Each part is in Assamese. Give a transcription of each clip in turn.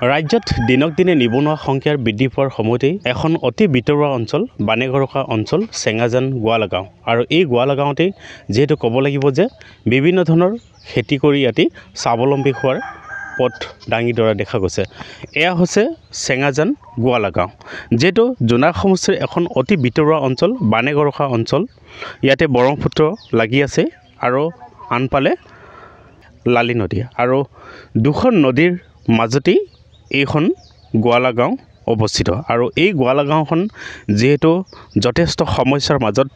ৰাজ্যত দিনক দিনে নিবনুৱা সংখ্যাৰ বৃদ্ধি পোৱাৰ সময়তেই এখন অতি ভিতৰুৱা অঞ্চল বানেগৰকা অঞ্চল চেঙাজান গোৱালা গাঁও আৰু এই গোৱালা গাঁৱতেই যেহেতু ক'ব লাগিব যে বিভিন্ন ধৰণৰ খেতি কৰি ইয়াতে স্বাৱলম্বী হোৱাৰ পথ দাঙি ধৰা দেখা গৈছে। এয়া হৈছে চেঙাজান গোৱালা গাঁও, যেহেতু জোনাক সমষ্টিৰ এখন অতি ভিতৰুৱা অঞ্চল বানেগৰকা অঞ্চল। ইয়াতে ব্ৰহ্মপুত্ৰ লাগি আছে আৰু আনফালে লালি নদী আৰু দুখন নদীৰ মাজতেই এইখন গোৱালা গাঁও অৱস্থিত আৰু এই গোৱালা গাঁওখন যেহেতু যথেষ্ট সমস্যাৰ মাজত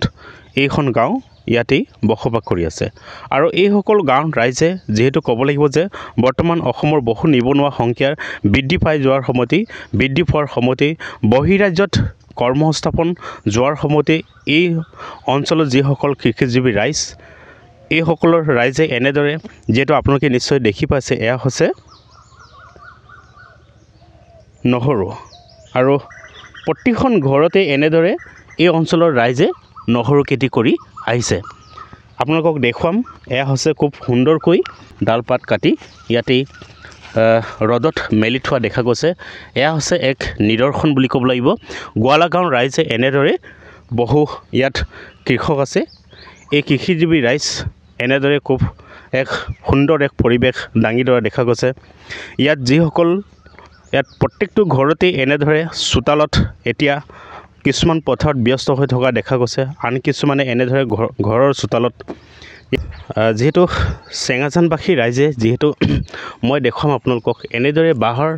এইখন গাঁও ইয়াতেই বসবাস কৰি আছে আৰু এইসকল গাঁৱৰ ৰাইজে যেহেতু ক'ব লাগিব যে বৰ্তমান অসমৰ বহু নিবনুৱা সংখ্যাৰ বৃদ্ধি পাই যোৱাৰ সময়তেই বৃদ্ধি পোৱাৰ সময়তেই বহিৰাজ্যত কৰ্মসংস্থাপন যোৱাৰ সময়তে এই অঞ্চলত যিসকল কৃষিজীৱী ৰাইজ এইসকলৰ ৰাইজে এনেদৰে যেহেতু আপোনালোকে নিশ্চয় দেখি পাইছে এয়া হৈছে নহৰু আৰু প্ৰতিখন ঘৰতে এনেদৰে এই অঞ্চলৰ ৰাইজে নহৰু খেতি কৰি আহিছে। আপোনালোকক দেখুৱাম, এয়া হৈছে খুব সুন্দৰকৈ ডালপাত কাটি ইয়াতেই ৰ'দত মেলি থোৱা দেখা গৈছে। এয়া হৈছে এক নিদৰ্শন বুলি ক'ব লাগিব। গোৱালা গাঁৱৰ ৰাইজে এনেদৰে বহু ইয়াত কৃষক আছে, এই কৃষিজীৱী ৰাইজ এনেদৰে খুব এক সুন্দৰ এক পৰিৱেশ দাঙি ধৰা দেখা গৈছে। ইয়াত যিসকল ইয়াত প্ৰত্যেকটো ঘৰতেই এনেদৰে চোতালত এতিয়া কিছুমান পথাৰত ব্যস্ত হৈ থকা দেখা গৈছে, আন কিছুমানে এনেদৰে ঘৰৰ চোতালত যিহেতু চেঙাজানবাসী ৰাইজে যিহেতু মই দেখুৱাম আপোনালোকক এনেদৰে বাঁহৰ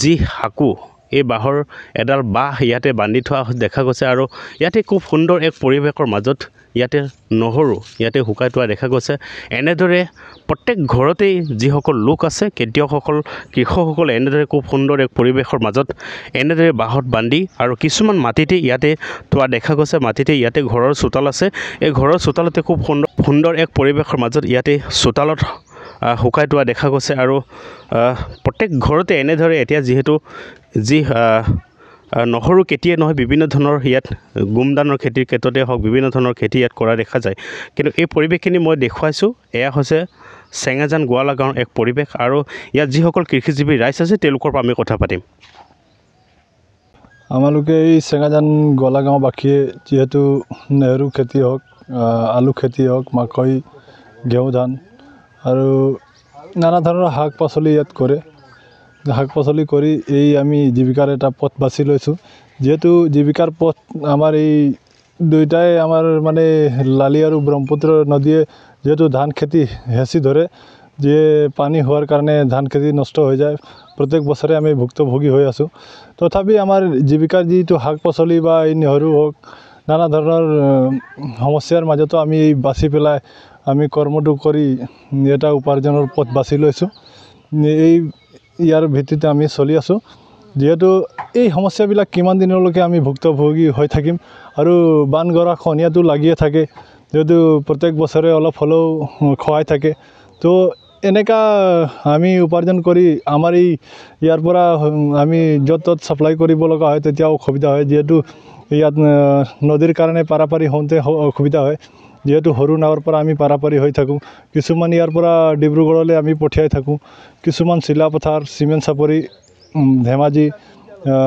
যি সাঁকো এই বাঁহৰ এডাল বাঁহ ইয়াতে বান্ধি থোৱা দেখা গৈছে আৰু ইয়াতে খুব সুন্দৰ এক পৰিৱেশৰ মাজত ইয়াতে নহৰু ইয়াতে শুকাই থোৱা দেখা গৈছে। এনেদৰে প্ৰত্যেক ঘৰতেই যিসকল লোক আছে খেতিয়কসকল কৃষকসকল এনেদৰে খুব সুন্দৰ এক পৰিৱেশৰ মাজত এনেদৰে বাঁহত বান্ধি আৰু কিছুমান মাটিতে ইয়াতে থোৱা দেখা গৈছে। মাটিতে ইয়াতে ঘৰৰ চোতাল আছে, এই ঘৰৰ চোতালতে খুব সুন্দৰ এক পৰিৱেশৰ মাজত ইয়াতে চোতালত শুকাই থোৱা দেখা গৈছে আৰু প্ৰত্যেক ঘৰতে এনেদৰে এতিয়া যিহেতু যি নহৰু খেতিয়ে নহয় বিভিন্ন ধৰণৰ ইয়াত গোমধানৰ খেতিৰ ক্ষেত্ৰতে হওক বিভিন্ন ধৰণৰ খেতি ইয়াত কৰা দেখা যায়। কিন্তু এই পৰিৱেশখিনি মই দেখুৱাইছোঁ, এয়া হৈছে চেঙাজান গোৱালা গাঁৱৰ এক পৰিৱেশ আৰু ইয়াত যিসকল কৃষিজীৱী ৰাইজ আছে তেওঁলোকৰ পৰা আমি কথা পাতিম। আমালোকে এই চেঙাজান গোৱালা গাঁওবাসীয়ে যিহেতু নেহেৰু খেতি হওক, আলু খেতি হওক, মাকৈ, ঘেঁহু ধান আৰু নানা ধৰণৰ শাক পাচলি ইয়াত কৰে। শাক পাচলি কৰি এই আমি জীৱিকাৰ এটা পথ বাছি লৈছোঁ। যিহেতু জীৱিকাৰ পথ আমাৰ এই দুয়োটাই আমাৰ মানে লালি আৰু ব্ৰহ্মপুত্ৰ নদীয়ে যিহেতু ধান খেতি হেঁচি ধৰে, যে পানী হোৱাৰ কাৰণে ধান খেতি নষ্ট হৈ যায়। প্ৰত্যেক বছৰে আমি ভুক্তভোগী হৈ আছোঁ। তথাপি আমাৰ জীৱিকাৰ যিটো শাক পাচলি বা এই নহৰু হওক নানা ধৰণৰ সমস্যাৰ মাজতো আমি বাছি পেলাই আমি কৰ্মটো কৰি এটা উপাৰ্জনৰ পথ বাছি লৈছোঁ। এই ইয়াৰ ভিত্তিতে আমি চলি আছোঁ। যিহেতু এই সমস্যাবিলাক কিমান দিনলৈকে আমি ভুক্তভোগী হৈ থাকিম আৰু বানগৰা খনিয়াটো লাগিয়ে থাকে, যিহেতু প্ৰত্যেক বছৰে অলপ হ'লেও খহাই থাকে। তো এনেকা আমি উপাৰ্জন কৰি আমাৰ ইয়াৰ পৰা আমি য'ত ত'ত ছাপ্লাই কৰিব লগা হয় তেতিয়া অসুবিধা হয়। যিহেতু ইয়াত নদীৰ কাৰণে পাৰাপাৰি হওঁতে অসুবিধা হয়। যিহেতু সৰু নাৱৰ পৰা আমি পাৰাপাৰি হৈ থাকোঁ, কিছুমান ইয়াৰ পৰা ডিব্ৰুগড়লৈ আমি পঠিয়াই থাকোঁ, কিছুমান চিলাপথাৰ, চিমেণ্ট চাপৰি, ধেমাজি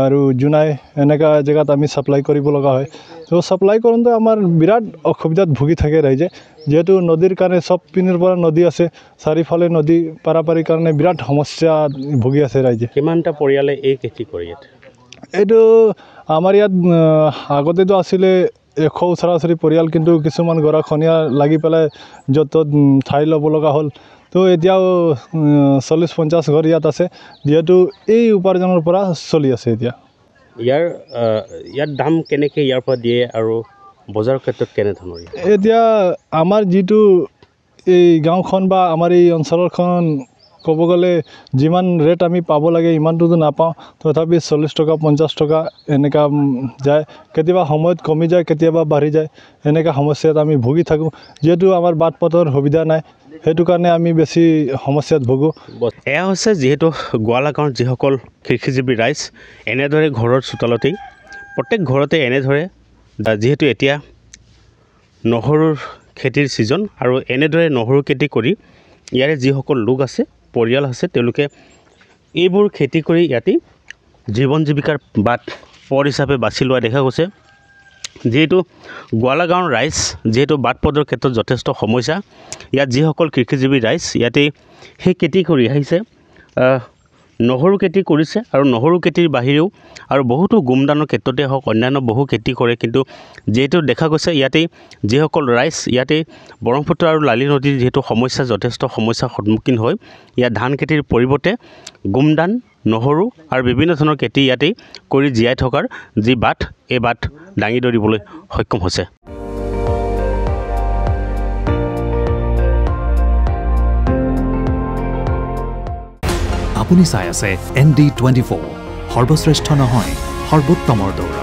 আৰু জোনাই এনেকুৱা জেগাত আমি ছাপ্লাই কৰিব লগা হয়। তো ছাপ্লাই কৰোঁতে আমাৰ বিৰাট অসুবিধাত ভুগি থাকে ৰাইজে। যিহেতু নদীৰ কাৰণে চব পিনৰ পৰা নদী আছে, চাৰিওফালে নদী, পাৰাপাৰিৰ কাৰণে বিৰাট সমস্যা ভুগি আছে ৰাইজে। কিমানটা পৰিয়ালে এই খেতি কৰি ইয়াত? এইটো আমাৰ ইয়াত আগতেতো আছিলে 100 ওচৰা-ওচৰি পৰিয়াল, কিন্তু কিছুমান গৰাখহনীয়া লাগি পেলাই য'ত ত'ত ঠাই ল'ব লগা হ'ল। তো এতিয়াও 40-50 ঘৰ ইয়াত আছে, যিহেতু এই উপাৰ্জনৰ পৰা চলি আছে। এতিয়া ইয়াৰ দাম কেনেকৈ ইয়াৰ পৰা দিয়ে আৰু বজাৰৰ ক্ষেত্ৰত কেনেধৰণৰ? এতিয়া আমাৰ যিটো এই গাঁওখন বা আমাৰ এই অঞ্চলখন ক'ব গ'লে যিমান ৰেট আমি পাব লাগে ইমানটোতো নাপাওঁ। তথাপি 40 টকা 50 টকা এনেকুৱা যায়, কেতিয়াবা সময়ত কমি যায়, কেতিয়াবা বাঢ়ি যায়। এনেকুৱা সমস্যাত আমি ভুগি থাকোঁ। যিহেতু আমাৰ বাট পথৰ সুবিধা নাই, সেইটো কাৰণে আমি বেছি সমস্যাত ভুগোঁ। এয়া হৈছে যিহেতু গোৱালা গাঁৱৰ যিসকল কৃষিজীৱী ৰাইজ এনেদৰে ঘৰৰ চোতালতেই প্ৰত্যেক ঘৰতে এনেদৰে, যিহেতু এতিয়া নহৰুৰ খেতিৰ ছিজন আৰু এনেদৰে নহৰু খেতি কৰি ইয়াৰে যিসকল লোক আছে পৰিয়াল আছে তেওঁলোকে এইবোৰ খেতি কৰি ইয়াতে জীৱন জীৱিকাৰ বাট পথ হিচাপে বাছি লোৱা দেখা গৈছে যিহেতু গোৱালা গাঁৱৰ ৰাইজ যিহেতু বাট পথৰ ক্ষেত্ৰত যথেষ্ট সমস্যা ইয়াত যিসকল কৃষিজীৱী ৰাইজ ইয়াতে সেই খেতি কৰি আহিছে নহৰু খেতি কৰিছে আৰু নহৰু খেতিৰ বাহিৰেও আৰু বহুতো গোমদানৰ ক্ষেত্ৰতে হওক অন্যান্য বহু খেতি কৰে কিন্তু যিহেতু দেখা গৈছে ইয়াতে যিসকল ৰাইজ ইয়াতে ব্ৰহ্মপুত্ৰ আৰু লালি নদীৰ যিহেতু সমস্যা যথেষ্ট সমস্যাৰ সন্মুখীন হয় ইয়াত ধান খেতিৰ পৰিৱৰ্তে গোমদান নহৰু আৰু বিভিন্ন ধৰণৰ খেতি ইয়াতে কৰি জীয়াই থকাৰ যি বাট এই বাট দাঙি ধৰিবলৈ সক্ষম হৈছে আপুনি চাই আছে ND24 সৰ্বশ্ৰেষ্ঠ নহয় সৰ্বোত্তমৰ দৌৰ